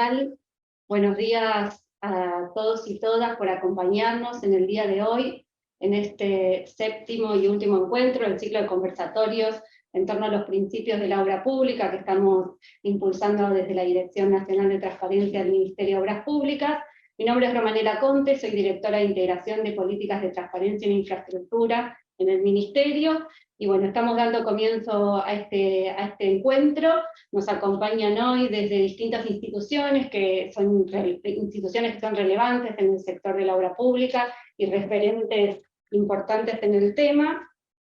tal? Buenos días a todos y todas por acompañarnos en el día de hoy, en este séptimo y último encuentro del ciclo de conversatorios en torno a los principios de la obra pública que estamos impulsando desde la Dirección Nacional de Transparencia del Ministerio de Obras Públicas. Mi nombre es Romanela Conte, soy directora de Integración de Políticas de Transparencia en Infraestructura en el Ministerio, y bueno, estamos dando comienzo a este encuentro. Nos acompañan hoy desde distintas instituciones que son relevantes en el sector de la obra pública y referentes importantes en el tema.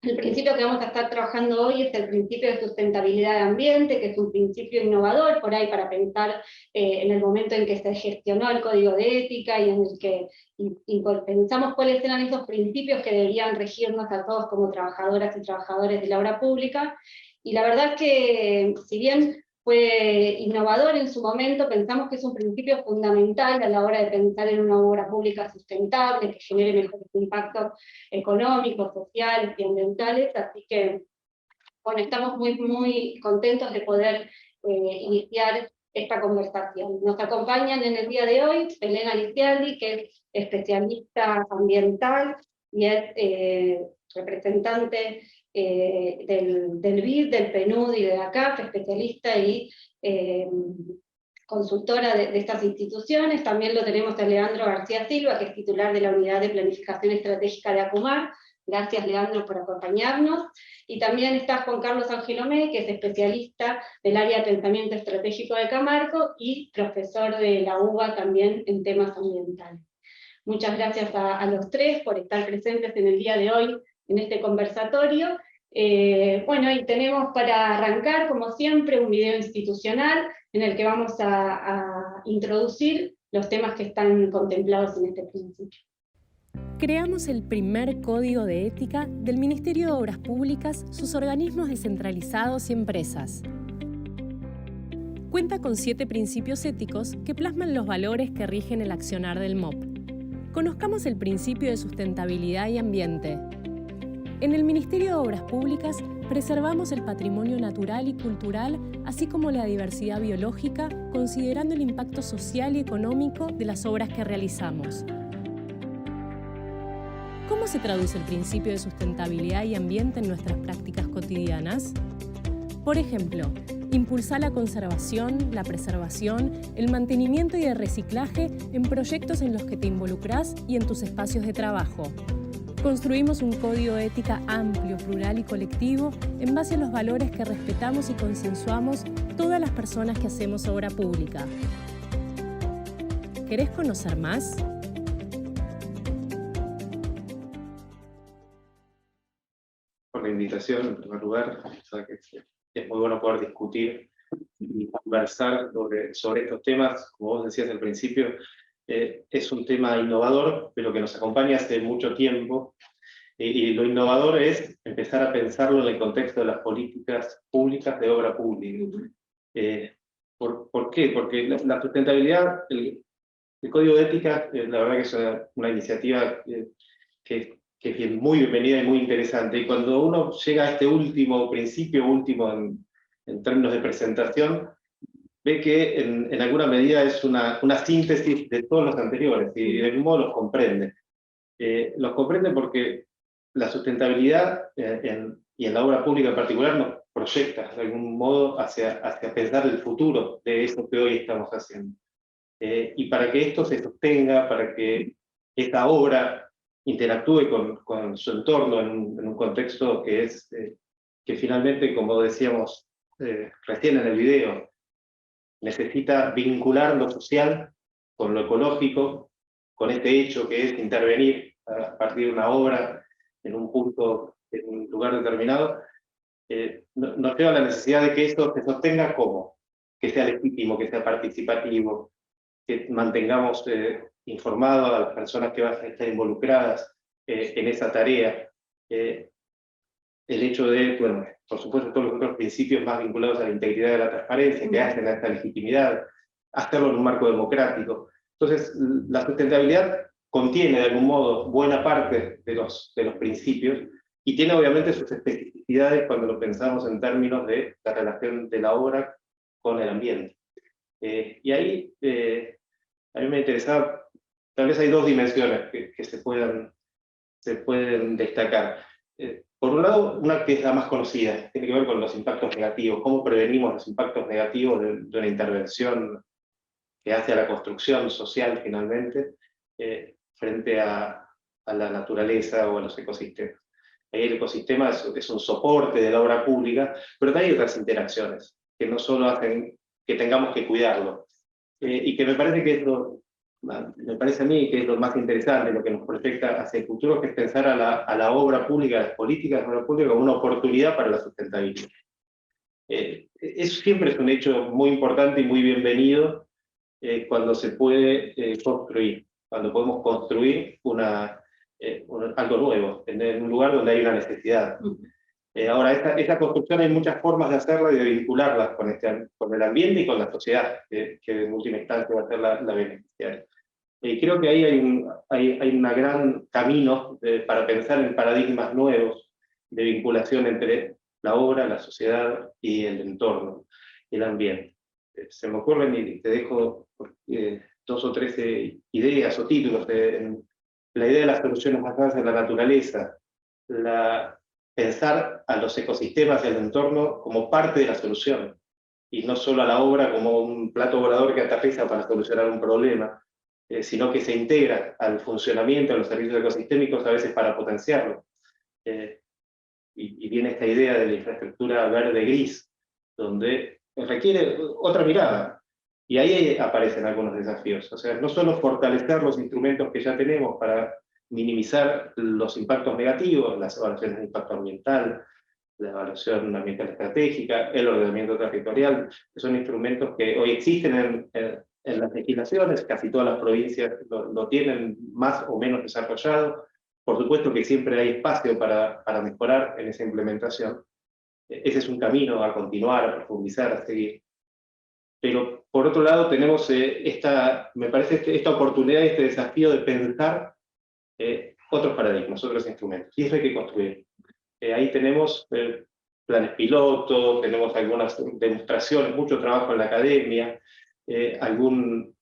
El principio que vamos a estar trabajando hoy es el principio de sustentabilidad de ambiente, que es un principio innovador por ahí para pensar en el momento en que se gestionó el Código de Ética y en el que pensamos cuáles eran esos principios que deberían regirnos a todos como trabajadoras y trabajadores de la obra pública. Y la verdad es que, si bien fue innovador en su momento, pensamos que es un principio fundamental a la hora de pensar en una obra pública sustentable, que genere mejores impactos económicos, sociales y ambientales, así que bueno, estamos muy contentos de poder iniciar esta conversación. Nos acompañan en el día de hoy Elena Licialdi, que es especialista ambiental y es representante del BID, del PNUD y de la CAF, especialista y consultora de estas instituciones. También lo tenemos a Leandro García Silva, que es titular de la Unidad de Planificación Estratégica de ACUMAR. Gracias, Leandro, por acompañarnos. Y también está Juan Carlos Angelomé, que es especialista del área de pensamiento estratégico de Camargo y profesor de la UBA también en temas ambientales. Muchas gracias a los tres por estar presentes en el día de hoy en este conversatorio. Bueno, y tenemos para arrancar, como siempre, un video institucional en el que vamos a introducir los temas que están contemplados en este principio. Creamos el primer código de ética del Ministerio de Obras Públicas, sus organismos descentralizados y empresas. Cuenta con 7 principios éticos que plasman los valores que rigen el accionar del MOP. Conozcamos el principio de sustentabilidad y ambiente. En el Ministerio de Obras Públicas preservamos el patrimonio natural y cultural, así como la diversidad biológica, considerando el impacto social y económico de las obras que realizamos. ¿Cómo se traduce el principio de sustentabilidad y ambiente en nuestras prácticas cotidianas? Por ejemplo, impulsar la conservación, la preservación, el mantenimiento y el reciclaje en proyectos en los que te involucrás y en tus espacios de trabajo. Construimos un código de ética amplio, plural y colectivo en base a los valores que respetamos y consensuamos todas las personas que hacemos obra pública. ¿Querés conocer más? Por la invitación, en primer lugar. Es muy bueno poder discutir y conversar sobre estos temas. Como vos decías al principio, es un tema innovador, pero que nos acompaña hace mucho tiempo, y lo innovador es empezar a pensarlo en el contexto de las políticas públicas de obra pública. ¿Por qué? Porque la sustentabilidad, el Código de Ética, la verdad que es una iniciativa que es muy bienvenida y muy interesante, y cuando uno llega a este principio último en términos de presentación, ve que en alguna medida es una síntesis de todos los anteriores, y de algún modo los comprende. Los comprende porque la sustentabilidad, y en la obra pública en particular, nos proyecta de algún modo hacia pensar el futuro de eso que hoy estamos haciendo. Y para que esto se sostenga, para que esta obra interactúe con su entorno en un contexto que finalmente, como decíamos recién en el video, necesita vincular lo social con lo ecológico, con este hecho que es intervenir a partir de una obra en un punto, en un lugar determinado, nos lleva a la necesidad de que esto se sostenga como, que sea legítimo, que sea participativo, que mantengamos informado a las personas que van a estar involucradas en esa tarea. El hecho de, bueno, por supuesto, todos los otros principios más vinculados a la integridad de la transparencia, que hacen a esta legitimidad, hacerlo en un marco democrático. Entonces, la sustentabilidad contiene de algún modo buena parte de los principios, y tiene obviamente sus especificidades cuando lo pensamos en términos de la relación de la obra con el ambiente. Y ahí a mí me interesaba, tal vez hay dos dimensiones que se pueden destacar. Por un lado, una que es la más conocida, tiene que ver con los impactos negativos, cómo prevenimos los impactos negativos de una intervención que hace a la construcción social finalmente, frente a la naturaleza o a los ecosistemas. Ahí el ecosistema es un soporte de la obra pública, pero también hay otras interacciones que no solo hacen que tengamos que cuidarlo, y que me parece que es me parece a mí que es lo más interesante, lo que nos proyecta hacia el futuro, que es pensar a la obra pública, a las políticas de obra pública como una oportunidad para la sustentabilidad. Eso siempre es un hecho muy importante y muy bienvenido cuando se puede construir, cuando podemos construir algo nuevo, en un lugar donde hay una necesidad. Ahora, esta construcción hay muchas formas de hacerla y de vincularla con el ambiente y con la sociedad, que en última instancia va a ser la beneficiaria. Creo que ahí hay un gran camino para pensar en paradigmas nuevos de vinculación entre la obra, la sociedad y el entorno, el ambiente. Se me ocurren y te dejo 2 o 3 ideas o títulos. La idea de las soluciones basadas en la naturaleza, pensar a los ecosistemas y al entorno como parte de la solución, y no solo a la obra como un plato volador que aterriza para solucionar un problema, sino que se integra al funcionamiento de los servicios ecosistémicos, a veces para potenciarlo. Y viene esta idea de la infraestructura verde-gris, donde requiere otra mirada. Y ahí aparecen algunos desafíos. O sea, no solo fortalecer los instrumentos que ya tenemos para minimizar los impactos negativos, las evaluaciones de impacto ambiental, la evaluación ambiental estratégica, el ordenamiento territorial, que son instrumentos que hoy existen en las legislaciones, casi todas las provincias lo tienen más o menos desarrollado. Por supuesto que siempre hay espacio para mejorar en esa implementación. Ese es un camino a continuar, a profundizar, a seguir. Pero por otro lado tenemos me parece esta oportunidad, este desafío de pensar otros paradigmas, otros instrumentos. Y eso hay que construir. Ahí tenemos planes piloto, tenemos algunas demostraciones, mucho trabajo en la academia, algún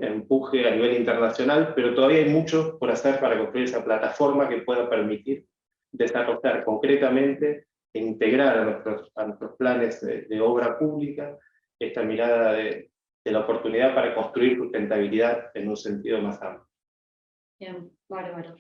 empuje a nivel internacional, pero todavía hay mucho por hacer para construir esa plataforma que pueda permitir desarrollar concretamente e integrar a nuestros planes de obra pública esta mirada de la oportunidad para construir sustentabilidad en un sentido más amplio. Bien, bárbaro.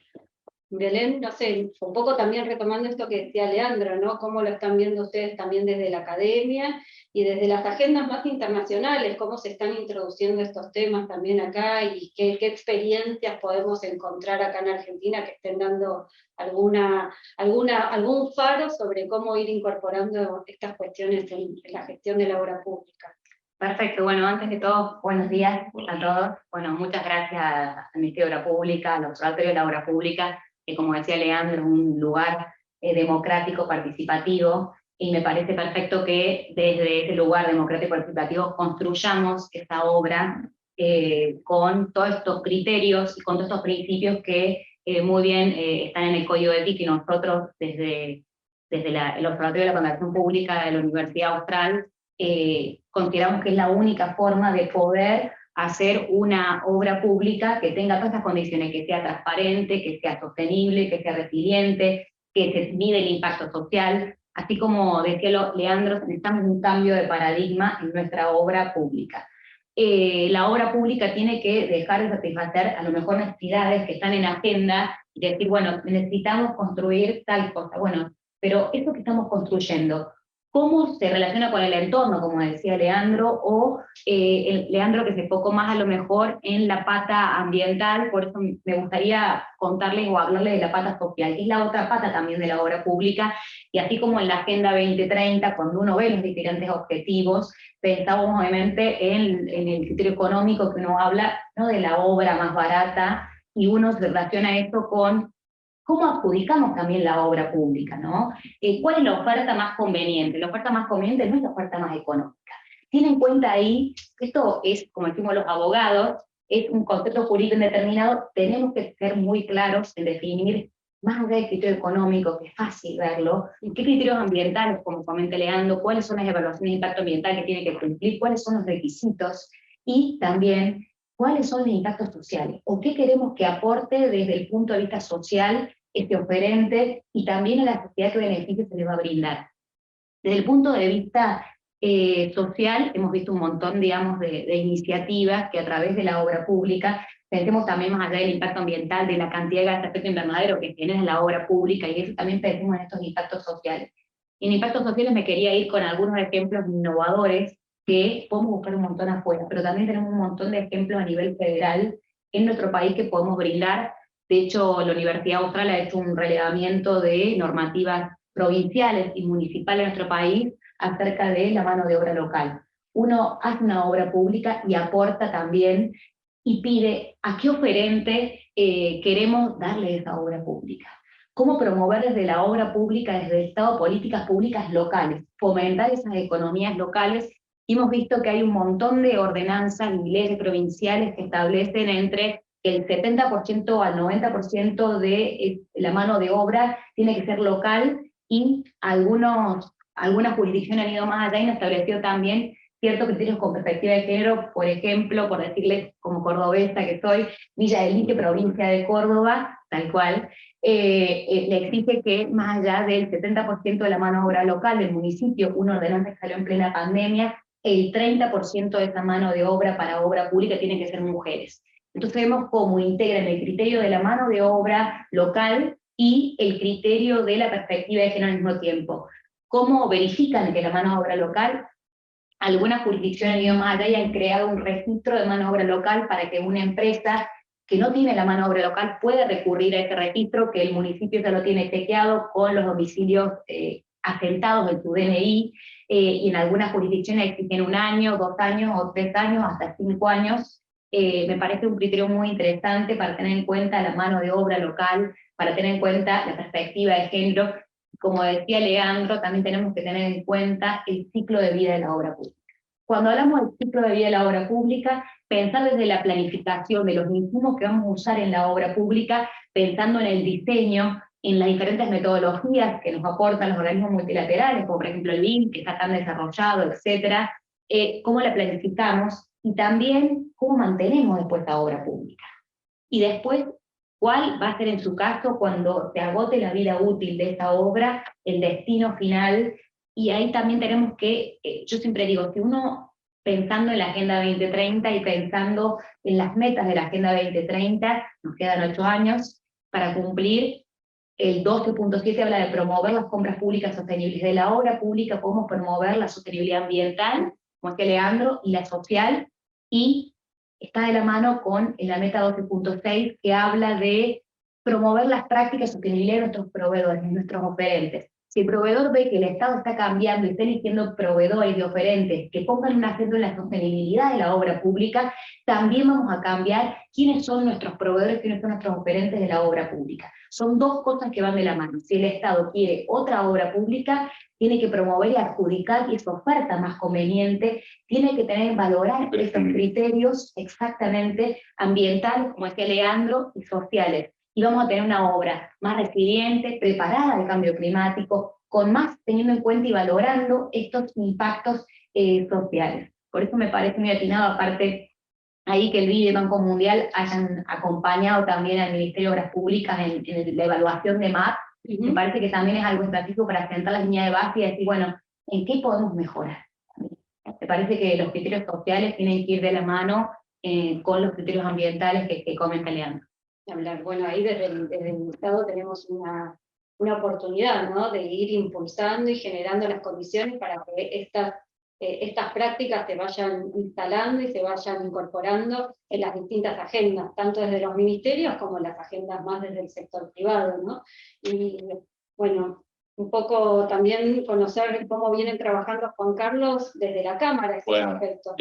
Belén, no sé, un poco también retomando esto que decía Leandro, ¿no? Cómo lo están viendo ustedes también desde la academia y desde las agendas más internacionales, cómo se están introduciendo estos temas también acá y qué experiencias podemos encontrar acá en Argentina que estén dando algún faro sobre cómo ir incorporando estas cuestiones en la gestión de la obra pública. Perfecto, bueno, antes de todo, buenos días a todos. Bueno, muchas gracias al Ministerio de Obra Pública, al Observatorio de la Obra Pública, que como decía Leandro, es un lugar democrático, participativo, y me parece perfecto que desde ese lugar democrático participativo construyamos esta obra con todos estos criterios y con todos estos principios que muy bien están en el Código de Ética, y nosotros desde el Observatorio de la Contratación Pública de la Universidad Austral consideramos que es la única forma de poder hacer una obra pública que tenga todas estas condiciones, que sea transparente, que sea sostenible, que sea resiliente, que se mide el impacto social, así como decía Leandro, necesitamos un cambio de paradigma en nuestra obra pública. La obra pública tiene que dejar de satisfacer a lo mejor necesidades que están en agenda y decir, bueno, necesitamos construir tal cosa. Bueno, pero eso que estamos construyendo, ¿cómo se relaciona con el entorno, como decía Leandro, o Leandro que se enfocó más a lo mejor en la pata ambiental? Por eso me gustaría contarles o hablarles de la pata social, que es la otra pata también de la obra pública, y así como en la Agenda 2030, cuando uno ve los diferentes objetivos, pensamos obviamente en el criterio económico, que uno habla, ¿no?, de la obra más barata, y uno se relaciona esto con cómo adjudicamos también la obra pública, ¿no? ¿Cuál es la oferta más conveniente? La oferta más conveniente no es la oferta más económica. Tiene en cuenta ahí, esto es, como decimos los abogados, es un concepto jurídico indeterminado, tenemos que ser muy claros en definir más allá del criterio económico, que es fácil verlo, qué criterios ambientales, como comenta Leandro, cuáles son las evaluaciones de impacto ambiental que tiene que cumplir, cuáles son los requisitos, y también cuáles son los impactos sociales, o qué queremos que aporte desde el punto de vista social este oferente, y también a la sociedad qué beneficios se le va a brindar. Desde el punto de vista social, hemos visto un montón, digamos, de iniciativas que a través de la obra pública, pensemos también más allá del impacto ambiental, de la cantidad de gases de efecto invernadero que tiene la obra pública, y eso también pensemos en estos impactos sociales. Y en impactos sociales me quería ir con algunos ejemplos innovadores que podemos buscar un montón afuera, pero también tenemos un montón de ejemplos a nivel federal en nuestro país que podemos brindar. De hecho, la Universidad Austral ha hecho un relevamiento de normativas provinciales y municipales de nuestro país acerca de la mano de obra local. Uno hace una obra pública y aporta también y pide a qué oferente queremos darle esa obra pública. Cómo promover desde la obra pública, desde el Estado, políticas públicas locales, fomentar esas economías locales. Y hemos visto que hay un montón de ordenanzas y leyes provinciales que establecen entre el 70% al 90% de la mano de obra tiene que ser local, y algunas jurisdicciones han ido más allá y han establecido también ciertos criterios con perspectiva de género. Por ejemplo, por decirles como cordobesa que soy, Villa del Lique, provincia de Córdoba, tal cual, le exige que más allá del 70% de la mano de obra local del municipio, una ordenanza que salió en plena pandemia, el 30% de esa mano de obra para obra pública tienen que ser mujeres. Entonces vemos cómo integran el criterio de la mano de obra local y el criterio de la perspectiva de género al mismo tiempo. ¿Cómo verifican que la mano de obra local? Algunas jurisdicciones han ido más allá y han creado un registro de mano de obra local para que una empresa que no tiene la mano de obra local pueda recurrir a ese registro, que el municipio ya lo tiene chequeado con los domicilios asentados en su DNI, y en algunas jurisdicciones exigen 1 año, 2 años o 3 años, hasta 5 años. Me parece un criterio muy interesante para tener en cuenta la mano de obra local, para tener en cuenta la perspectiva de género. Como decía Leandro, también tenemos que tener en cuenta el ciclo de vida de la obra pública. Cuando hablamos del ciclo de vida de la obra pública, pensar desde la planificación de los insumos que vamos a usar en la obra pública, pensando en el diseño, en las diferentes metodologías que nos aportan los organismos multilaterales, como por ejemplo el BIM, que está tan desarrollado, etcétera, cómo la planificamos, y también cómo mantenemos después la obra pública. Y después, cuál va a ser en su caso cuando se agote la vida útil de esa obra, el destino final. Y ahí también tenemos que, yo siempre digo, que uno pensando en la Agenda 2030 y pensando en las metas de la Agenda 2030, nos quedan 8 años para cumplir. El 12.7 habla de promover las compras públicas sostenibles. De la obra pública podemos promover la sostenibilidad ambiental, como decía Leandro, y la social, y está de la mano con la meta 12.6, que habla de promover las prácticas de sostenibilidad de nuestros proveedores, de nuestros oferentes. Si el proveedor ve que el Estado está cambiando y está eligiendo proveedores y oferentes que pongan un acento en la sostenibilidad de la obra pública, también vamos a cambiar quiénes son nuestros proveedores, quiénes son nuestros oferentes de la obra pública. Son dos cosas que van de la mano. Si el Estado quiere otra obra pública, tiene que promover y adjudicar, y esa oferta más conveniente tiene que tener, valorar esos criterios exactamente ambientales, como decía Leandro, y sociales. Y vamos a tener una obra más resiliente, preparada al cambio climático, con más teniendo en cuenta y valorando estos impactos sociales. Por eso me parece muy atinado, aparte, ahí que el BID y el Banco Mundial hayan acompañado también al Ministerio de Obras Públicas en la evaluación de MAP. Me parece que también es algo estratégico para sentar la línea de base y decir, bueno, ¿en qué podemos mejorar? Me parece que los criterios sociales tienen que ir de la mano con los criterios ambientales que comenta Leandro. Bueno, ahí desde el Estado tenemos una oportunidad, ¿no?, de ir impulsando y generando las condiciones para que estas prácticas se vayan instalando y se vayan incorporando en las distintas agendas, tanto desde los ministerios como las agendas más desde el sector privado, ¿no? Y bueno, un poco también conocer cómo vienen trabajando Juan Carlos desde la Cámara esos aspectos.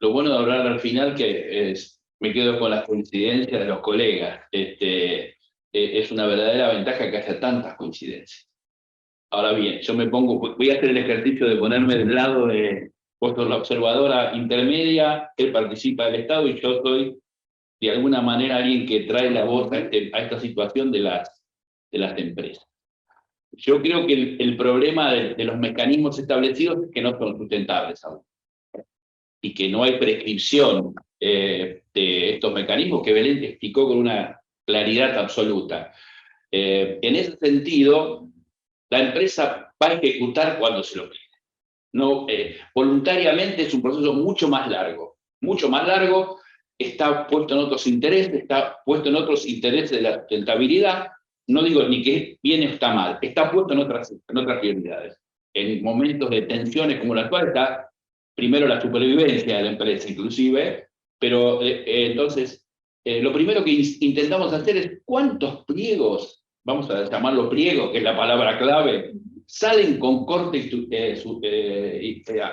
Lo bueno de hablar al final que me quedo con las coincidencias de los colegas. Es una verdadera ventaja que haya tantas coincidencias. Ahora bien, yo voy a hacer el ejercicio de ponerme del lado de, vos sos la observadora intermedia, él participa del Estado y yo soy de alguna manera alguien que trae la voz a esta situación de las de las empresas. Yo creo que el problema de los mecanismos establecidos es que no son sustentables aún, y que no hay prescripción de estos mecanismos que Belén explicó con una claridad absoluta. En ese sentido, la empresa va a ejecutar cuando se lo pide. No, voluntariamente es un proceso mucho más largo, está puesto en otros intereses, está puesto en otros intereses de la sustentabilidad. No digo ni que bien o está mal, está puesto en otras prioridades. En momentos de tensiones como la actual está primero la supervivencia de la empresa inclusive, pero entonces lo primero que intentamos hacer es cuántos pliegos, vamos a llamarlo pliegos, que es la palabra clave, salen con corte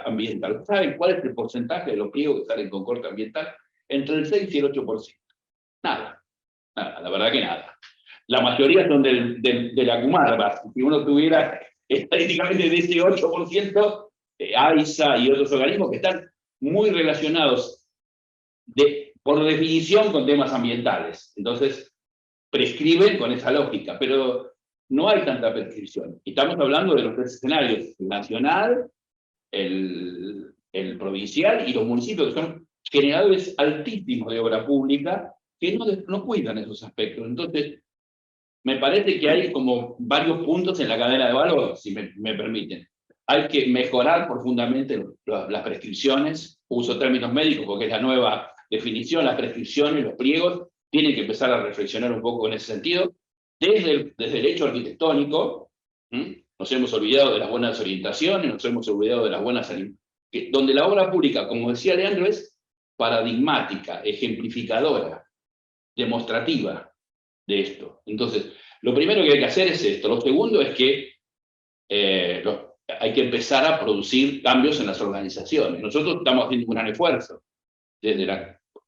ambiental. ¿Saben cuál es el porcentaje de los pliegos que salen con corte ambiental? Entre el 6 y el 8%. Nada, la verdad que nada. La mayoría son de la Comarba. Si uno tuviera estadísticamente de ese 8%, AISA y otros organismos que están muy relacionados por definición con temas ambientales. Entonces, prescriben con esa lógica, pero no hay tanta prescripción. Estamos hablando de los tres escenarios: el nacional, el provincial y los municipios, que son generadores altísimos de obra pública, que no cuidan esos aspectos. Entonces, me parece que hay como varios puntos en la cadena de valor, si me permiten. Hay que mejorar profundamente las prescripciones, uso términos médicos porque es la nueva definición, las prescripciones, los pliegos, tienen que empezar a reflexionar un poco en ese sentido. Desde el hecho arquitectónico, nos hemos olvidado de las buenas orientaciones, nos hemos olvidado de las buenas... donde la obra pública, como decía Leandro, es paradigmática, ejemplificadora, demostrativa de esto. Entonces, lo primero que hay que hacer es esto. Lo segundo es que hay que empezar a producir cambios en las organizaciones. Nosotros estamos haciendo un gran esfuerzo, desde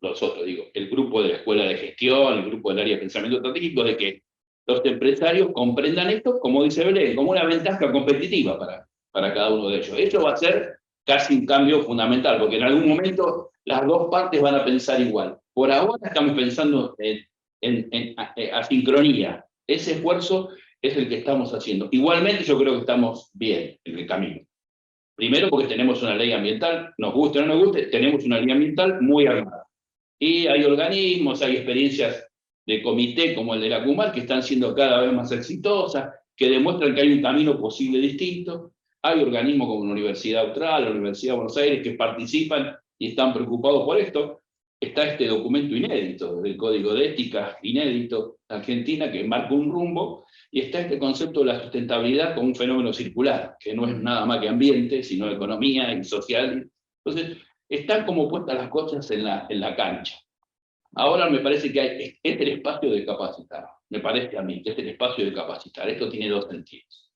nosotros, digo, el grupo de la Escuela de Gestión, el grupo del área de pensamiento estratégico, de que los empresarios comprendan esto, como dice Belén, como una ventaja competitiva para cada uno de ellos. Eso va a ser casi un cambio fundamental, porque en algún momento las dos partes van a pensar igual. Por ahora estamos pensando en asincronía. Ese esfuerzo es el que estamos haciendo. Igualmente yo creo que estamos bien en el camino. Primero porque tenemos una ley ambiental, nos guste o no nos guste, tenemos una ley ambiental muy armada. Y hay organismos, hay experiencias de comité como el de la CUMAR que están siendo cada vez más exitosas, que demuestran que hay un camino posible distinto. Hay organismos como la Universidad Austral, la Universidad de Buenos Aires, que participan y están preocupados por esto. Está este documento inédito, del Código de Ética inédito de Argentina, que marca un rumbo, y está este concepto de la sustentabilidad como un fenómeno circular, que no es nada más que ambiente, sino economía y social. Entonces, están como puestas las cosas en la cancha. Ahora me parece que este es el espacio de capacitar, me parece a mí, que este es el espacio de capacitar. Esto tiene dos sentidos.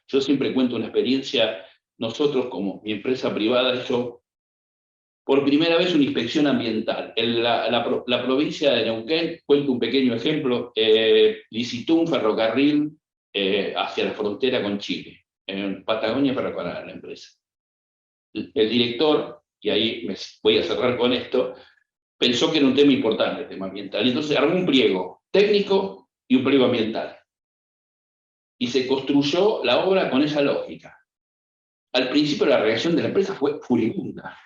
Yo siempre cuento una experiencia, nosotros como mi empresa privada, hecho por primera vez una inspección ambiental. En la provincia de Neuquén, cuento un pequeño ejemplo, licitó un ferrocarril hacia la frontera con Chile, en Patagonia Ferrocarril, la empresa. El director, y ahí me voy a cerrar con esto, pensó que era un tema importante, el tema ambiental. Y entonces armó un pliego técnico y un pliego ambiental. Y se construyó la obra con esa lógica. Al principio la reacción de la empresa fue furibunda,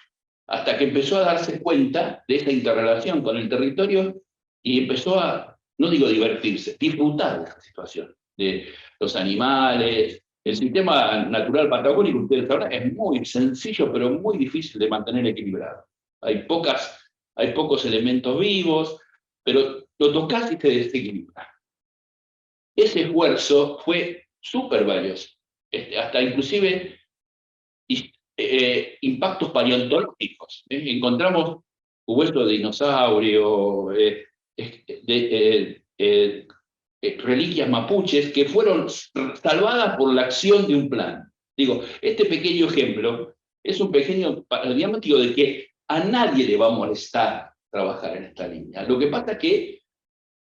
hasta que empezó a darse cuenta de esta interrelación con el territorio y empezó a, no digo divertirse, disfrutar de esta situación, de los animales. El sistema natural patagónico, ustedes sabrán, es muy sencillo, pero muy difícil de mantener equilibrado. Hay pocos elementos vivos, pero lo tocás y se desequilibra. Ese esfuerzo fue súper valioso, hasta inclusive impactos paleontológicos. Encontramos huesos de dinosaurio, reliquias mapuches que fueron salvadas por la acción de un plan. Digo, este pequeño ejemplo es un pequeño diagnóstico de que a nadie le va a molestar trabajar en esta línea. Lo que pasa es que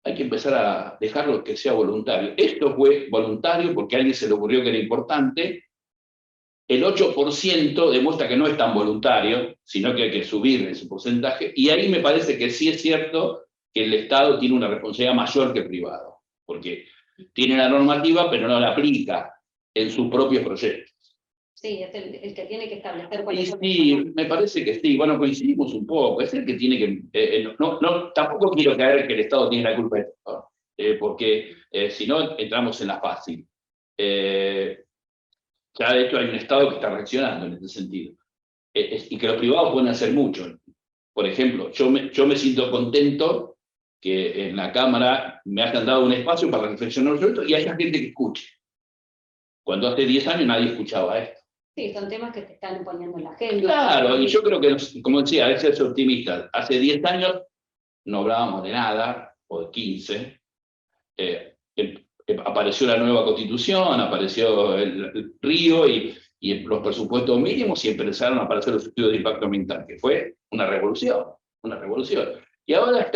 hay que empezar a dejarlo que sea voluntario. Esto fue voluntario porque a alguien se le ocurrió que era importante. El 8% demuestra que no es tan voluntario, sino que hay que subir ese porcentaje. Y ahí me parece que sí es cierto que el Estado tiene una responsabilidad mayor que el privado. Porque Tiene la normativa, pero no la aplica en sus propios proyectos. Sí, es el que tiene que establecer Y cuáles son sí, me parece que sí, bueno, coincidimos un poco, es el que tiene que, tampoco quiero caer que el Estado tiene la culpa de esto, porque si no entramos en la fácil. Ya de hecho hay un Estado que está reaccionando en ese sentido, y que los privados pueden hacer mucho. Por ejemplo, yo me siento contento que en la Cámara me hayan dado un espacio para reflexionar sobre esto y haya gente que escuche. Cuando hace 10 años nadie escuchaba esto. Sí, son temas que te están poniendo en la agenda. Claro, y yo creo que, como decía, a veces es optimista. Hace 10 años no hablábamos de nada, o de 15. Apareció la nueva Constitución, apareció el Río y los presupuestos mínimos y empezaron a aparecer los estudios de impacto ambiental, que fue una revolución, una revolución. Y ahora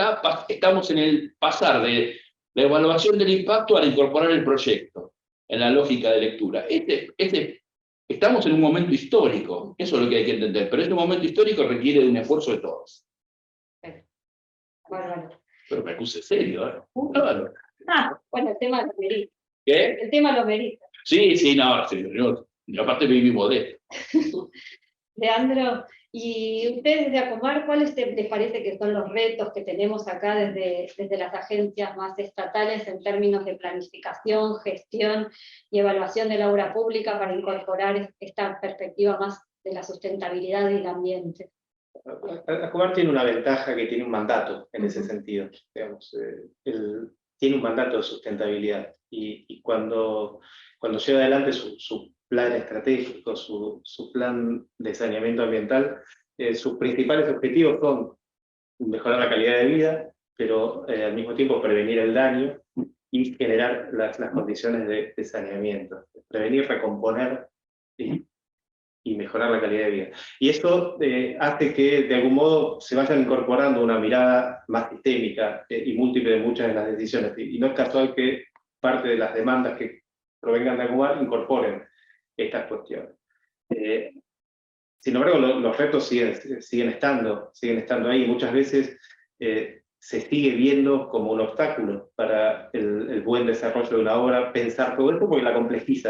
estamos en el pasar de la evaluación del impacto a incorporar el proyecto, en la lógica de lectura. Estamos en un momento histórico, eso es lo que hay que entender, pero este momento histórico requiere de un esfuerzo de todos. Bárbaro. Pero me puse serio, ¿eh? Claro. Bueno, el tema lo merita. ¿Qué? El tema lo merita. Sí, no, señor. Y aparte vivimos de esto. Leandro, y ustedes de Acomar, ¿cuáles les parece que son los retos que tenemos acá desde las agencias más estatales en términos de planificación, gestión y evaluación de la obra pública para incorporar esta perspectiva más de la sustentabilidad y el ambiente? Acomar tiene una ventaja, que tiene un mandato en ese sentido. Digamos, tiene un mandato de sustentabilidad y cuando lleva adelante su plan estratégico, su plan de saneamiento ambiental, sus principales objetivos son mejorar la calidad de vida, pero al mismo tiempo prevenir el daño y generar las condiciones de saneamiento. Prevenir, recomponer y mejorar la calidad de vida. Y esto hace que de algún modo se vayan incorporando una mirada más sistémica y múltiple de muchas de las decisiones. Y no es casual que parte de las demandas que provengan de Acomar incorporen estas cuestiones. Sin embargo, los retos siguen estando ahí. Muchas veces se sigue viendo como un obstáculo para el buen desarrollo de una obra pensar todo esto, porque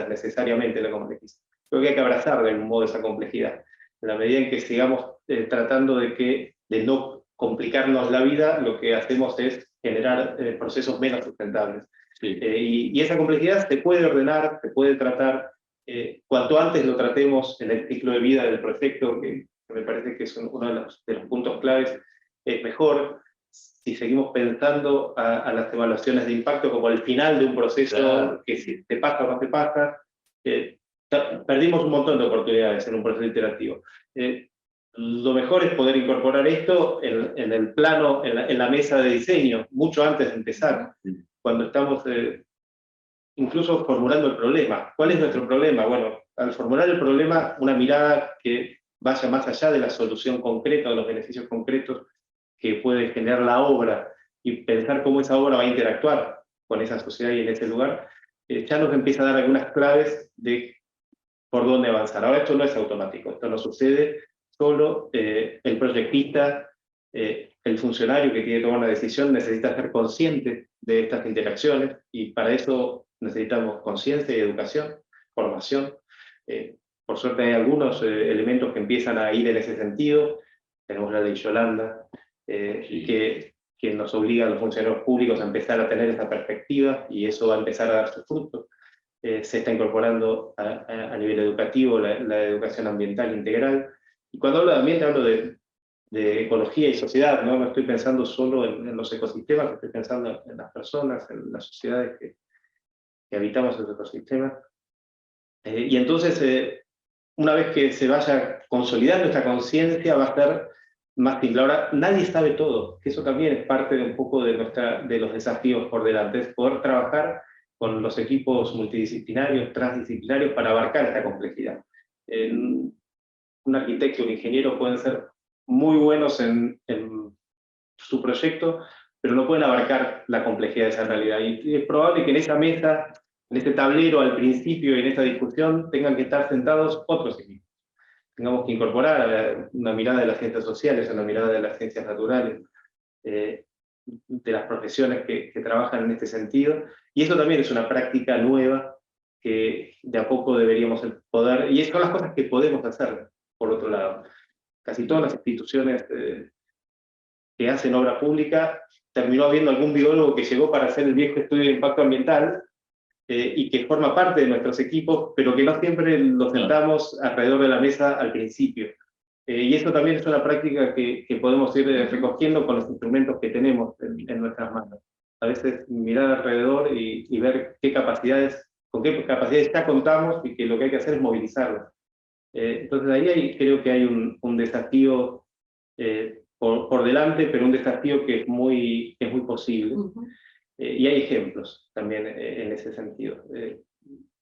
necesariamente la complejiza. Creo que hay que abrazar de algún modo esa complejidad. En la medida en que sigamos tratando de no complicarnos la vida, lo que hacemos es generar procesos menos sustentables. Sí. Y esa complejidad se puede ordenar, se puede tratar. Cuanto antes lo tratemos en el ciclo de vida del proyecto, que me parece que es uno de los puntos claves, es mejor. Si seguimos pensando a las evaluaciones de impacto como el final de un proceso, claro, que si te pasa o no te pasa, perdimos un montón de oportunidades en un proceso iterativo. Lo mejor es poder incorporar esto en el plano, en la mesa de diseño, mucho antes de empezar, cuando estamos incluso formulando el problema. ¿Cuál es nuestro problema? Bueno, al formular el problema, una mirada que vaya más allá de la solución concreta, de los beneficios concretos que puede generar la obra, y pensar cómo esa obra va a interactuar con esa sociedad y en ese lugar, ya nos empieza a dar algunas claves de por dónde avanzar. Ahora esto no es automático, esto no sucede, solo el proyectista, el funcionario que tiene que tomar una decisión necesita ser consciente de estas interacciones, y para eso necesitamos conciencia y educación, formación. Por suerte hay algunos elementos que empiezan a ir en ese sentido. Tenemos la ley Yolanda, Sí. que nos obliga a los funcionarios públicos a empezar a tener esa perspectiva, y eso va a empezar a dar sus frutos. Se está incorporando a nivel educativo la educación ambiental integral. Y cuando hablo de ambiente, hablo de ecología y sociedad, ¿no? No estoy pensando solo en los ecosistemas, estoy pensando en las personas, en las sociedades que habitamos esos ecosistemas. Y entonces, una vez que se vaya consolidando esta conciencia, va a ser más simple. Ahora, nadie sabe todo, que eso también es parte de un poco de los desafíos por delante, es poder trabajar con los equipos multidisciplinarios, transdisciplinarios, para abarcar esta complejidad. Un arquitecto, un ingeniero pueden ser muy buenos en su proyecto, pero no pueden abarcar la complejidad de esa realidad. Y es probable que en esa mesa, en este tablero al principio y en esta discusión, tengan que estar sentados otros equipos. Tengamos que incorporar una mirada de las ciencias sociales, una mirada de las ciencias naturales, de las profesiones que trabajan en este sentido, y eso también es una práctica nueva que de a poco deberíamos poder, y son las cosas que podemos hacer, por otro lado. Casi todas las instituciones que hacen obra pública, terminó habiendo algún biólogo que llegó para hacer el viejo estudio de impacto ambiental, y que forma parte de nuestros equipos, pero que no siempre lo sentamos alrededor de la mesa al principio. Y eso también es una práctica que podemos ir recogiendo con los instrumentos que tenemos en nuestras manos. A veces mirar alrededor y ver con qué capacidades ya contamos y que lo que hay que hacer es movilizarlas. Entonces ahí creo que hay un desafío por delante, pero un desafío que es muy posible. Y hay ejemplos también en ese sentido.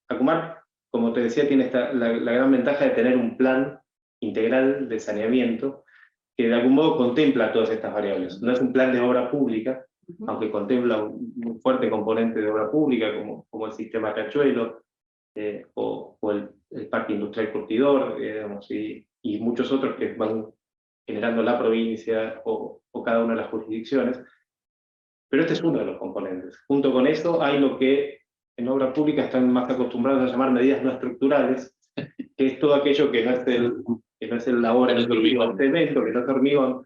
Acumar, como te decía, tiene la gran ventaja de tener un plan integral de saneamiento que de algún modo contempla todas estas variables. No es un plan de obra pública, aunque contempla un fuerte componente de obra pública, como el sistema Riachuelo, o el parque industrial curtidor, digamos, y muchos otros que van generando la provincia o cada una de las jurisdicciones. Pero este es uno de los componentes. Junto con eso hay lo que en obra pública están más acostumbrados a llamar medidas no estructurales, que es todo aquello que no es la obra del cemento, que no es hormigón,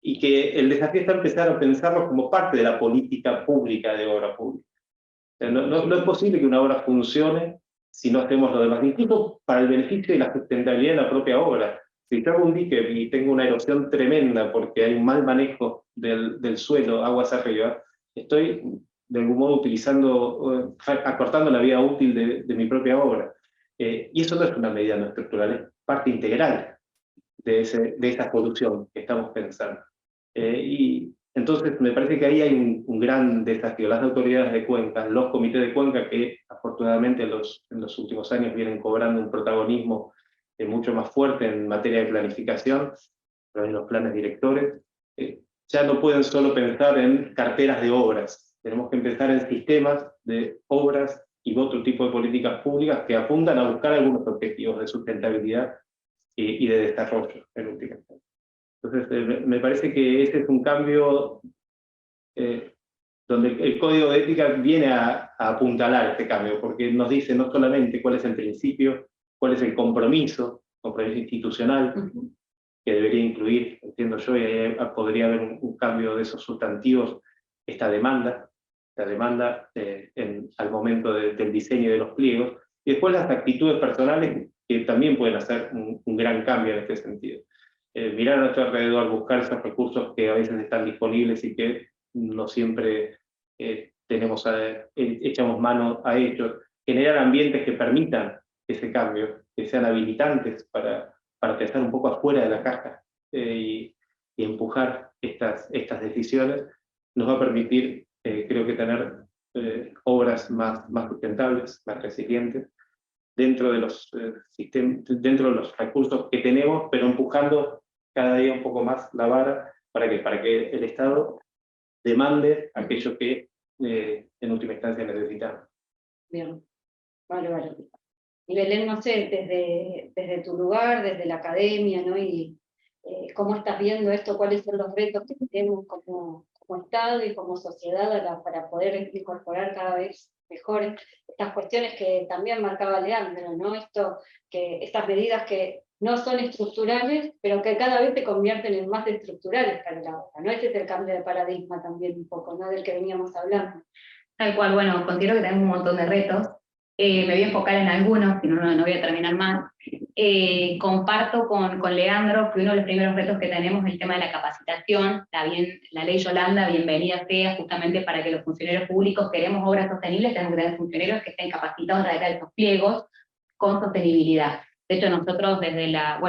y que el desafío está empezar a pensarlo como parte de la política pública de obra pública. O sea, no es posible que una obra funcione si no hacemos lo demás, incluso para el beneficio y la sustentabilidad de la propia obra. Si yo hago un dique y tengo una erosión tremenda porque hay un mal manejo del suelo, aguas arriba, estoy de algún modo acortando la vida útil de mi propia obra. Y eso no es una medida no estructural, es parte integral de esa solución que estamos pensando. Y entonces me parece que ahí hay un gran desafío. Las autoridades de cuenca, los comités de cuenca, que afortunadamente en los últimos años vienen cobrando un protagonismo mucho más fuerte en materia de planificación, en los planes directores, ya no pueden solo pensar en carteras de obras. Tenemos que empezar en sistemas de obras y otro tipo de políticas públicas que apuntan a buscar algunos objetivos de sustentabilidad y de desarrollo, en última instancia. Entonces, me parece que ese es un cambio donde el código de ética viene a apuntalar este cambio, porque nos dice no solamente cuál es el principio, cuál es el compromiso institucional, que debería incluir, entiendo yo, y ahí podría haber un cambio de esos sustantivos, esta demanda al momento del diseño de los pliegos, y después las actitudes personales que también pueden hacer un gran cambio en este sentido. Mirar a nuestro alrededor, buscar esos recursos que a veces están disponibles y que no siempre echamos mano a ellos, generar ambientes que permitan ese cambio, que sean habilitantes para pensar un poco afuera de la caja y empujar estas decisiones, nos va a permitir, creo que tener obras más sustentables, más resilientes, dentro de los recursos que tenemos, pero empujando cada día un poco más la vara para que el Estado demande aquello que en última instancia necesitamos. Bien, vale. Y Belén, no sé, desde tu lugar, desde la academia, ¿no? Y cómo estás viendo esto, cuáles son los retos que tenemos como Estado y como sociedad para poder incorporar cada vez mejor estas cuestiones que también marcaba Leandro, ¿no? Estas medidas que no son estructurales, pero que cada vez se convierten en más estructurales para la obra, ¿no? Ese es el cambio de paradigma también un poco, ¿no? Del que veníamos hablando. Tal cual, bueno, considero que tenemos un montón de retos. Me voy a enfocar en algunos, si no voy a terminar más. Comparto con Leandro que uno de los primeros retos que tenemos es el tema de la capacitación. La ley Yolanda, bienvenida sea, justamente para que los funcionarios públicos queremos obras sostenibles, tenemos que tener funcionarios que estén capacitados a redactar esos pliegos con sostenibilidad. De hecho, nosotros desde la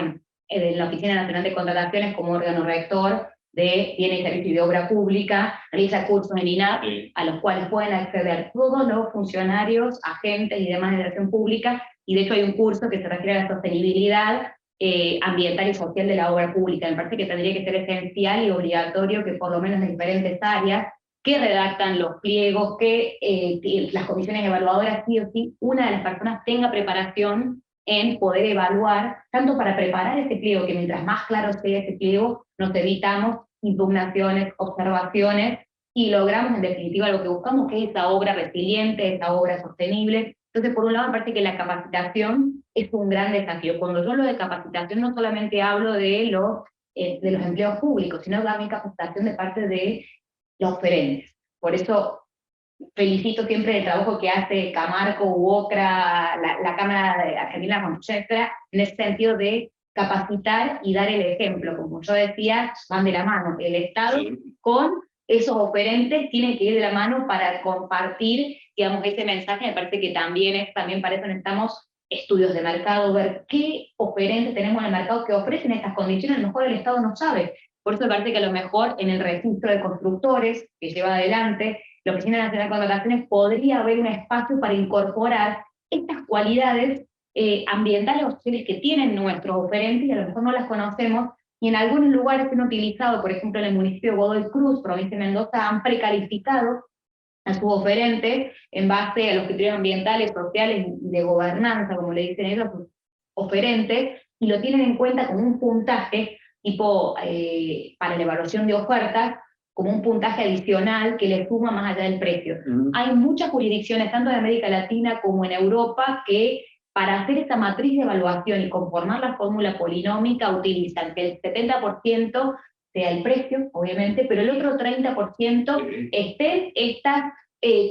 Oficina Nacional de Contrataciones, como órgano rector de Bienes y Servicios de Obra Pública, realiza cursos en INAP, a los cuales pueden acceder todos los funcionarios, agentes y demás de la administración pública, y de hecho hay un curso que se refiere a la sostenibilidad ambiental y social de la obra pública. Me parece que tendría que ser esencial y obligatorio que por lo menos en diferentes áreas que redactan los pliegos, que las comisiones evaluadoras sí o sí, una de las personas tenga preparación en poder evaluar, tanto para preparar ese pliego, que mientras más claro sea ese pliego, nos evitamos impugnaciones, observaciones, y logramos en definitiva lo que buscamos, que es esa obra resiliente, esa obra sostenible. Entonces, por un lado, me parece que la capacitación es un gran desafío. Cuando yo hablo de capacitación, no solamente hablo de los empleos públicos, sino también capacitación de parte de los oferentes. Por eso felicito siempre el trabajo que hace Camarco, UOCRA, la Cámara de Argentina con Chestra, en ese sentido de capacitar y dar el ejemplo. Como yo decía, van de la mano. El Estado con esos oferentes tienen que ir de la mano para compartir, digamos, ese mensaje. Me parece que también para eso necesitamos estudios de mercado, ver qué oferentes tenemos en el mercado que ofrecen estas condiciones. A lo mejor el Estado no sabe. Por eso me parece que a lo mejor en el registro de constructores que lleva adelante la Oficina Nacional de Contrataciones podría haber un espacio para incorporar estas cualidades ambientales o sociales que tienen nuestros oferentes y a lo mejor no las conocemos, y en algunos lugares se han utilizado, por ejemplo en el municipio de Godoy Cruz, provincia de Mendoza, han precalificado a sus oferentes en base a los criterios ambientales, sociales y de gobernanza, como le dicen ellos, sus oferentes, y lo tienen en cuenta como un puntaje tipo para la evaluación de ofertas, como un puntaje adicional que le suma más allá del precio. Hay muchas jurisdicciones, tanto en América Latina como en Europa, que para hacer esta matriz de evaluación y conformar la fórmula polinómica utilizan que el 70% sea el precio, obviamente, pero el otro 30% estén estas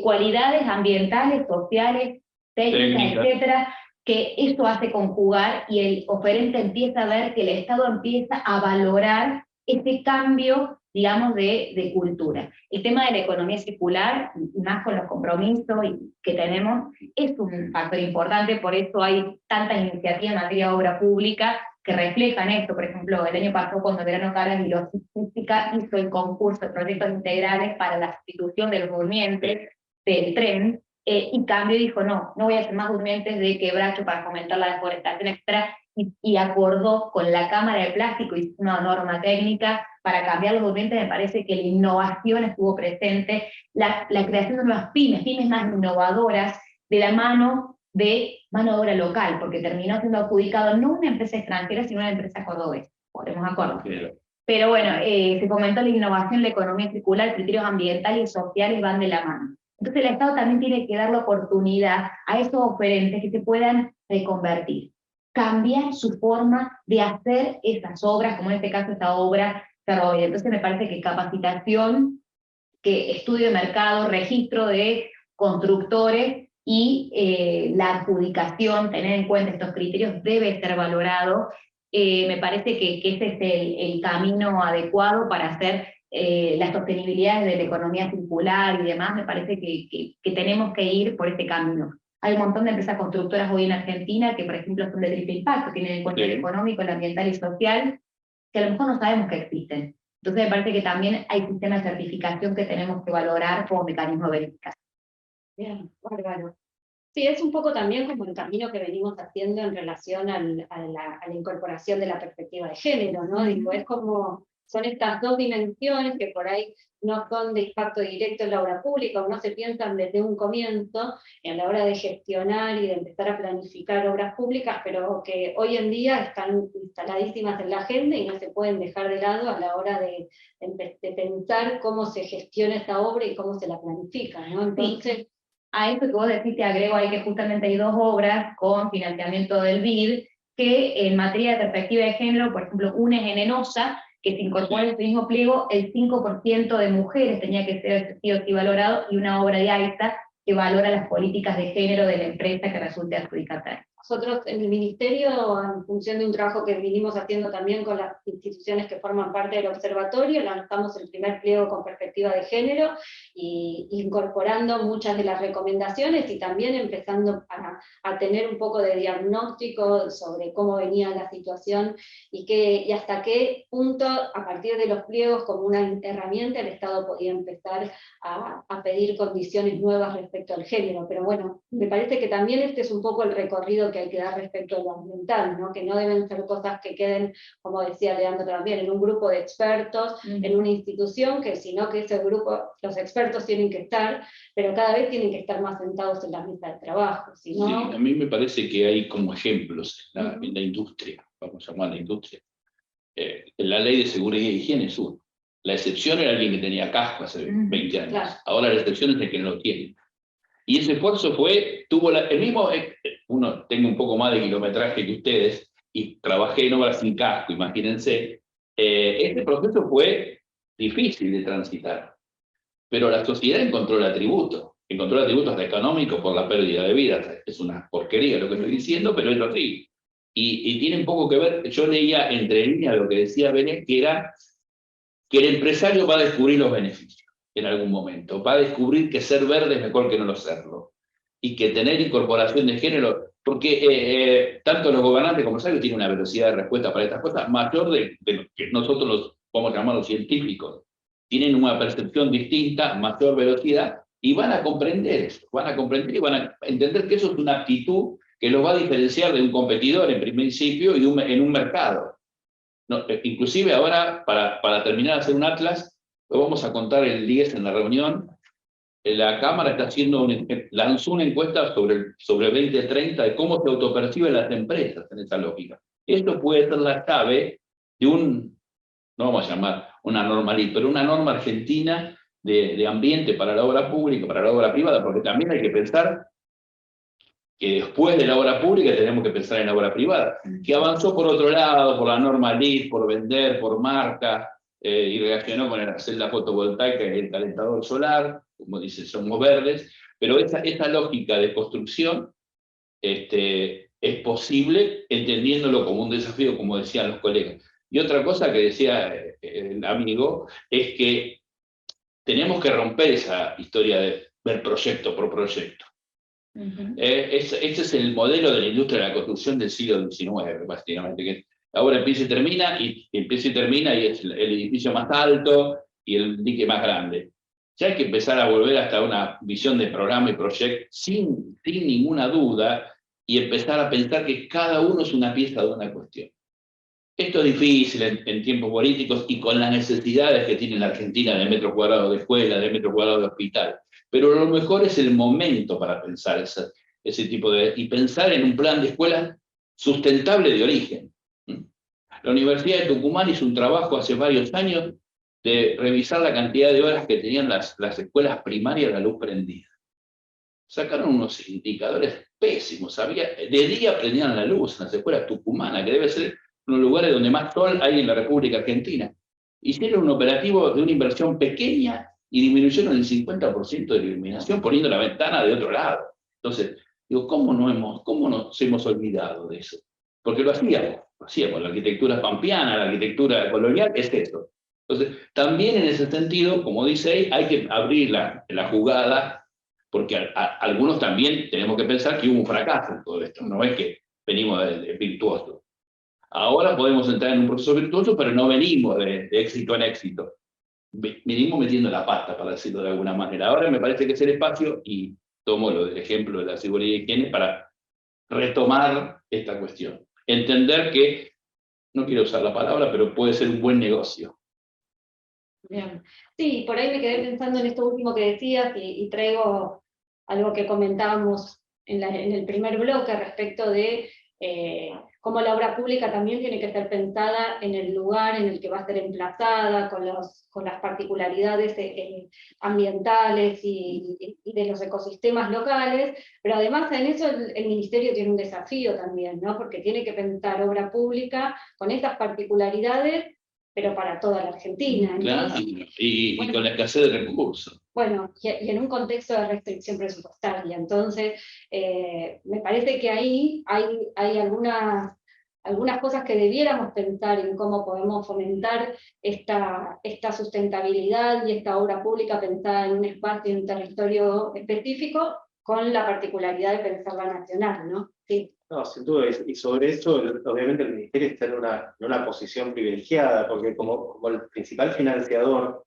cualidades ambientales, sociales, técnicas, etcétera, que esto hace conjugar y el oferente empieza a ver que el Estado empieza a valorar este cambio, digamos, de cultura. El tema de la economía circular, más con los compromisos que tenemos, es un factor importante, por eso hay tantas iniciativas en materia de obra pública que reflejan esto. Por ejemplo, el año pasado, cuando Verano Cargas y Logística hizo el concurso de proyectos integrales para la sustitución de los durmientes del tren, y cambió y dijo, no voy a hacer más durmientes de quebracho para fomentar la deforestación, etc. Y acordó con la Cámara de Plástico, y una norma técnica para cambiar los durmientes. Me parece que la innovación estuvo presente, la creación de nuevas pymes más innovadoras, de la mano de obra local, porque terminó siendo adjudicado no una empresa extranjera, sino una empresa cordobesa, podemos acordar. Pero bueno, se fomentó la innovación, la economía circular, criterios ambientales y sociales van de la mano. Entonces el Estado también tiene que dar la oportunidad a esos oferentes que se puedan reconvertir, cambiar su forma de hacer esas obras, como en este caso esta obra ferroviaria. Entonces me parece que capacitación, que estudio de mercado, registro de constructores y la adjudicación, tener en cuenta estos criterios debe ser valorado. Me parece que ese es el camino adecuado para hacer las sostenibilidades de la economía circular y demás. Me parece que tenemos que ir por este camino. Hay un montón de empresas constructoras hoy en Argentina que, por ejemplo, son de triple impacto, tienen en cuenta el económico, el ambiental y social, que a lo mejor no sabemos que existen. Entonces me parece que también hay sistemas de certificación que tenemos que valorar como mecanismo de verificación. Bien, bárbaro. Sí, es un poco también como el camino que venimos haciendo en relación a la incorporación de la perspectiva de género, ¿no? Digo, es como, son estas dos dimensiones que por ahí no son de impacto directo en la obra pública, o no se piensan desde un comienzo, en la hora de gestionar y de empezar a planificar obras públicas, pero que hoy en día están instaladísimas en la agenda y no se pueden dejar de lado a la hora de pensar cómo se gestiona esa obra y cómo se la planifica, ¿no? Entonces, a esto que vos decís te agrego ahí que justamente hay dos obras con financiamiento del BID, que en materia de perspectiva de género, por ejemplo, una es en Enosa, que se incorpora en este mismo pliego, el 5% de mujeres tenía que ser sí o sí valorado, y una obra de AISA que valora las políticas de género de la empresa que resulte adjudicataria. Nosotros en el Ministerio, en función de un trabajo que vinimos haciendo también con las instituciones que forman parte del observatorio, lanzamos el primer pliego con perspectiva de género, y incorporando muchas de las recomendaciones, y también empezando a tener un poco de diagnóstico sobre cómo venía la situación, y hasta qué punto, a partir de los pliegos como una herramienta, el Estado podía empezar a pedir condiciones nuevas respecto al género. Pero bueno, me parece que también este es un poco el recorrido que hay que dar respecto a lo ambiental, ¿no? Que no deben ser cosas que queden, como decía Leandro también, en un grupo de expertos, en una institución, sino que ese grupo, los expertos tienen que estar, pero cada vez tienen que estar más sentados en la mesa de trabajo. Si no... Sí, a mí me parece que hay como ejemplos en la industria, vamos a llamar la industria. La ley de seguridad y higiene es uno. La excepción era alguien que tenía casco hace 20 años. Claro. Ahora la excepción es el que no lo tiene. Y ese esfuerzo tuvo el mismo, tengo un poco más de kilometraje que ustedes, y trabajé en obras sin casco, imagínense. Este proceso fue difícil de transitar, pero la sociedad encontró el atributo hasta económico por la pérdida de vidas. Es una porquería lo que estoy diciendo, pero es así. Y tiene un poco que ver, yo leía entre líneas lo que decía Benet, que era que el empresario va a descubrir los beneficios en algún momento, va a descubrir que ser verde es mejor que no lo serlo, y que tener incorporación de género, porque tanto los gobernantes como empresarios tienen una velocidad de respuesta para estas cosas mayor de lo que nosotros los vamos a llamar los científicos. Tienen una percepción distinta, mayor velocidad, y van a comprender eso, van a comprender y van a entender que eso es una actitud que los va a diferenciar de un competidor en principio y en un mercado. No, inclusive ahora, para terminar de hacer un atlas, lo vamos a contar el 10 en la reunión. La Cámara lanzó una encuesta sobre el 2030 de cómo se autoperciben las empresas en esa lógica. Esto puede ser la clave de no vamos a llamar una normalidad, pero una norma argentina de ambiente para la obra pública, para la obra privada, porque también hay que pensar que después de la obra pública tenemos que pensar en la obra privada, que avanzó por otro lado, por la norma LEED, por vender, por marca, y reaccionó con el hacer la fotovoltaica y el calentador solar, como dice, somos verdes, pero esa lógica de construcción es posible entendiéndolo como un desafío, como decían los colegas. Y otra cosa que decía el amigo es que tenemos que romper esa historia de ver proyecto por proyecto. Ese es el modelo de la industria de la construcción del siglo XIX, básicamente, que ahora empieza y termina, y empieza y termina, y es el edificio más alto y el dique más grande. Ya hay que empezar a volver hasta una visión de programa y proyecto sin ninguna duda, y empezar a pensar que cada uno es una pieza de una cuestión. Esto es difícil en tiempos políticos y con las necesidades que tiene la Argentina de metro cuadrado de escuela, de metro cuadrado de hospital. Pero lo mejor es el momento para pensar ese tipo y pensar en un plan de escuela sustentable de origen. La Universidad de Tucumán hizo un trabajo hace varios años de revisar la cantidad de horas que tenían las escuelas primarias la luz prendida. Sacaron unos indicadores pésimos. De día prendían la luz en las escuelas tucumanas, que debe ser uno de los lugares donde más sol hay en la República Argentina. Hicieron un operativo de una inversión pequeña y disminuyeron el 50% de la iluminación poniendo la ventana de otro lado. Entonces, digo, ¿cómo nos hemos olvidado de eso? Porque lo hacíamos, la arquitectura pampeana, la arquitectura colonial, es eso. Entonces, también en ese sentido, como dice ahí, hay que abrir la jugada, porque algunos también tenemos que pensar que hubo un fracaso en todo esto, no es que venimos de virtuoso. Ahora podemos entrar en un proceso virtuoso, pero no venimos de éxito en éxito. Venimos metiendo la pata, para decirlo de alguna manera. Ahora me parece que es el espacio, y tomo lo del ejemplo de la seguridad y higiene para retomar esta cuestión. Entender que, no quiero usar la palabra, pero puede ser un buen negocio. Bien. Sí, por ahí me quedé pensando en esto último que decías y traigo algo que comentábamos en el primer bloque respecto de cómo la obra pública también tiene que ser pensada en el lugar en el que va a ser emplazada, con las particularidades ambientales y de los ecosistemas locales, pero además en eso el Ministerio tiene un desafío también, ¿no? Porque tiene que pensar obra pública con estas particularidades, pero para toda la Argentina. Entonces, claro, y con la escasez de recursos. Bueno, y en un contexto de restricción presupuestaria. Entonces, me parece que ahí hay algunas cosas que debiéramos pensar en cómo podemos fomentar esta sustentabilidad y esta obra pública pensada en un espacio, en un territorio específico, con la particularidad de pensarla nacional, ¿no? Sí. No, sin duda, y sobre eso, obviamente el Ministerio está en una posición privilegiada, porque como el principal financiador,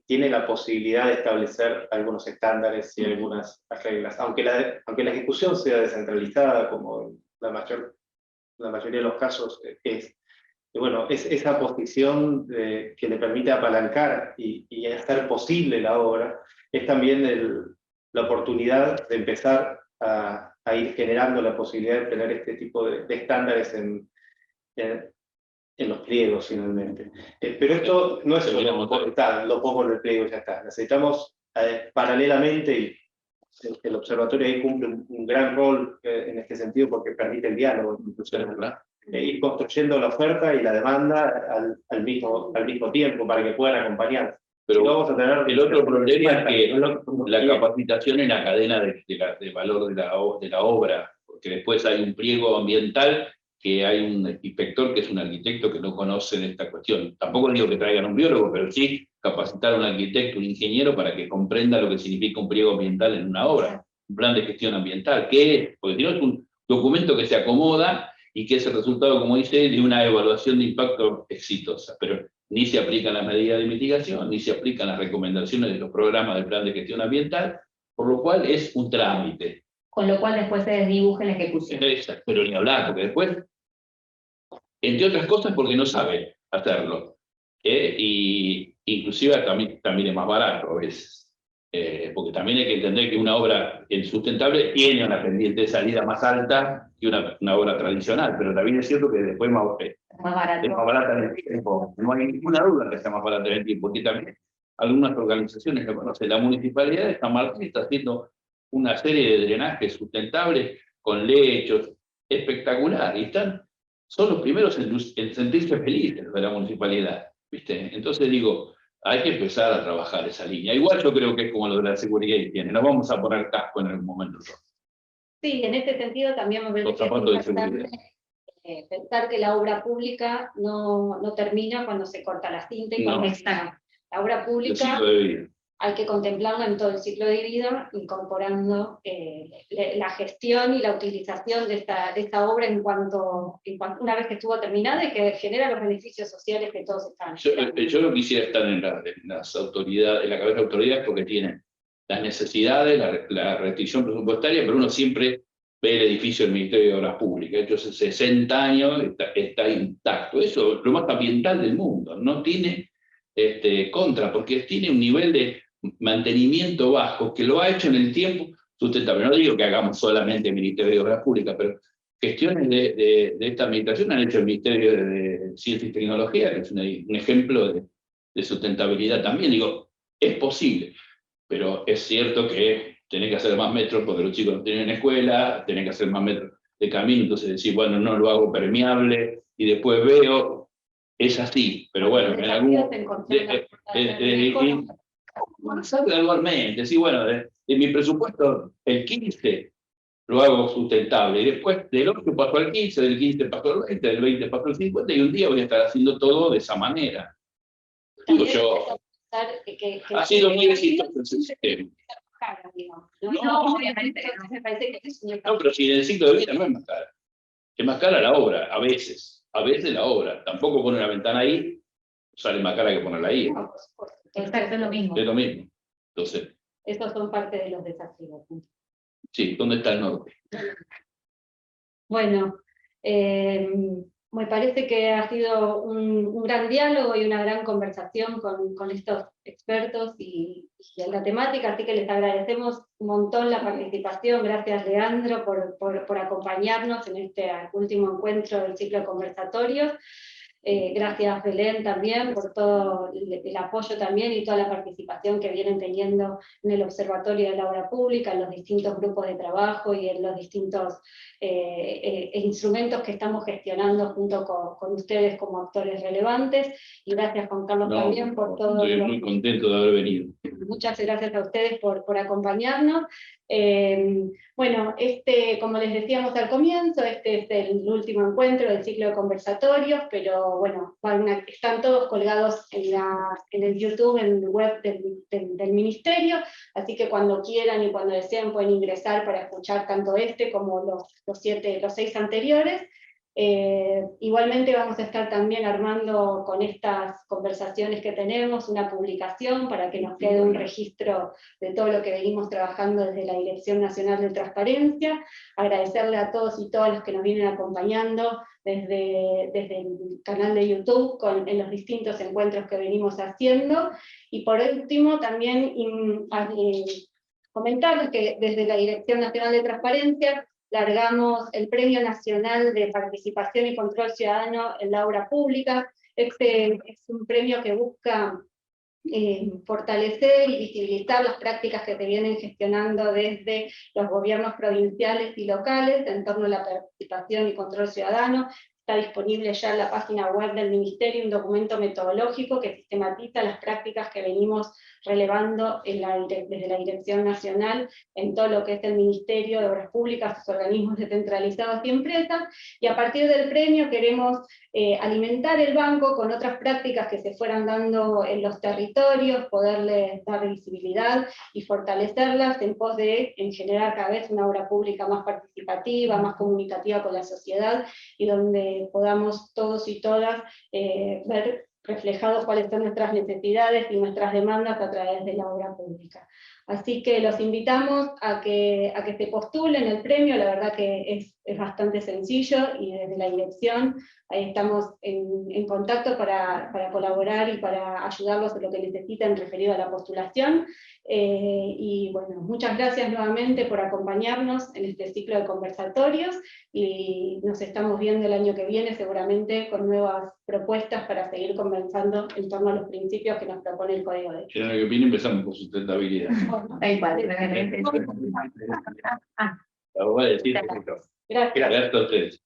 tiene la posibilidad de establecer algunos estándares y algunas reglas, aunque la ejecución sea descentralizada, como la mayoría de los casos es. Y bueno, es esa posición que le permite apalancar y hacer posible la obra, es también la oportunidad de empezar a ir generando la posibilidad de tener este tipo de estándares en los pliegos finalmente. Pero esto no es solo cortar, lo pongo en el pliego y ya está. Necesitamos paralelamente, y el observatorio ahí cumple un gran rol en este sentido porque permite el diálogo, ir construyendo la oferta y la demanda al mismo tiempo para que puedan acompañar. Pero si no, vamos a tener el otro problema es que la capacitación en la cadena de valor de la obra, porque después hay un pliego ambiental, que hay un inspector que es un arquitecto que no conoce esta cuestión. Tampoco digo que traigan un biólogo, pero sí capacitar a un arquitecto, un ingeniero, para que comprenda lo que significa un pliego ambiental en una obra, un plan de gestión ambiental, que es, porque si no es un documento que se acomoda y que es el resultado, como dice, de una evaluación de impacto exitosa, pero ni se aplican las medidas de mitigación, ni se aplican las recomendaciones de los programas del plan de gestión ambiental, por lo cual es un trámite. Con lo cual después se desdibuja en la ejecución. Pero ni hablar, porque después, entre otras cosas, porque no saben hacerlo. Y inclusive también es más barato a veces. Porque también hay que entender que una obra sustentable tiene una pendiente de salida más alta que una obra tradicional, pero también es cierto que después es más barata en el tiempo. No hay ninguna duda que sea más barata en el tiempo, porque también algunas organizaciones lo conocen. La Municipalidad de San Martín está haciendo una serie de drenajes sustentables con lechos espectacular, y son los primeros en sentirse felices de la municipalidad, ¿viste? Entonces digo, hay que empezar a trabajar esa línea. Igual yo creo que es como lo de la seguridad y higiene, no vamos a poner casco en el momento. Sí, en este sentido también me parece que es importante pensar que la obra pública no termina cuando se corta la cinta y cuando está. La obra pública hay que contemplarla en todo el ciclo de vida, incorporando la gestión y la utilización de esta obra en cuanto una vez que estuvo terminada y que genera los beneficios sociales que todos están. Yo no quisiera estar en las autoridades, en la cabeza de autoridades, porque tienen las necesidades, la restricción presupuestaria, pero uno siempre ve el edificio del Ministerio de Obras Públicas, hecho hace 60 años, está intacto. Eso es lo más ambiental del mundo, no tiene contra, porque tiene un nivel de mantenimiento bajo que lo ha hecho en el tiempo sustentable. No digo que hagamos solamente el Ministerio de Obras Públicas, pero gestiones de esta administración han hecho el Ministerio de Ciencia y Tecnología, que es un ejemplo de sustentabilidad también. Digo, es posible, pero es cierto que tenés que hacer más metros porque los chicos no tienen escuela, tenés que hacer más metros de camino, entonces decir, bueno, no lo hago permeable, y después veo, es así, pero bueno, en algún... gradualmente, sí, bueno, de mi presupuesto, el 15 lo hago sustentable, y después del 8 pasó al 15, del 15 pasó al 20, del 20 pasó al 50, y un día voy a estar haciendo todo de esa manera. Digo yo, ha sido muy exitoso el sistema. No, obviamente. No, pero si en el ciclo de vida no es más cara. Es más cara la obra, a veces la obra. Tampoco poner una ventana ahí, sale más cara que ponerla ahí. Exacto, es lo mismo. Es lo mismo. Entonces, estos son parte de los desafíos. Sí, ¿dónde está el norte? Bueno, me parece que ha sido un gran diálogo y una gran conversación con estos expertos y la temática, así que les agradecemos un montón la participación. Gracias, Leandro, por acompañarnos en este último encuentro del ciclo de conversatorios. Gracias, Belén, también por todo el apoyo también y toda la participación que vienen teniendo en el Observatorio de la Obra Pública, en los distintos grupos de trabajo y en los distintos instrumentos que estamos gestionando junto con ustedes como actores relevantes. Y gracias, Juan Carlos, también por todo. Estoy muy contento de haber venido. Muchas gracias a ustedes por acompañarnos. Bueno, como les decíamos al comienzo, este es el último encuentro del ciclo de conversatorios, pero bueno, están todos colgados en el YouTube, en el web del Ministerio, así que cuando quieran y cuando deseen pueden ingresar para escuchar tanto como los 6 anteriores. Igualmente vamos a estar también armando con estas conversaciones que tenemos una publicación para que nos quede un registro de todo lo que venimos trabajando desde la Dirección Nacional de Transparencia. Agradecerle a todos y todas los que nos vienen acompañando desde el canal de YouTube en los distintos encuentros que venimos haciendo. Y por último también comentarles que desde la Dirección Nacional de Transparencia largamos el Premio Nacional de Participación y Control Ciudadano en la Obra Pública. Este es un premio que busca fortalecer y visibilizar las prácticas que se vienen gestionando desde los gobiernos provinciales y locales en torno a la participación y control ciudadano. Está disponible ya en la página web del Ministerio un documento metodológico que sistematiza las prácticas que venimos relevando desde la Dirección Nacional en todo lo que es el Ministerio de Obras Públicas, sus organismos descentralizados y empresas, y a partir del premio queremos alimentar el banco con otras prácticas que se fueran dando en los territorios, poderles dar visibilidad y fortalecerlas en pos de generar cada vez una obra pública más participativa, más comunicativa con la sociedad, y donde podamos todos y todas ver reflejados cuáles son nuestras necesidades y nuestras demandas a través de la obra pública. Así que los invitamos a que se postulen el premio, la verdad que es bastante sencillo, y desde la dirección ahí estamos en contacto para colaborar y para ayudarlos en lo que necesiten referido a la postulación. Y bueno, muchas gracias nuevamente por acompañarnos en este ciclo de conversatorios, y nos estamos viendo el año que viene seguramente con nuevas propuestas para seguir conversando en torno a los principios que nos propone el Código de Ética. El año que viene empezamos con sustentabilidad. Tal cual. Lo voy a decir. Gracias. Gracias a ustedes.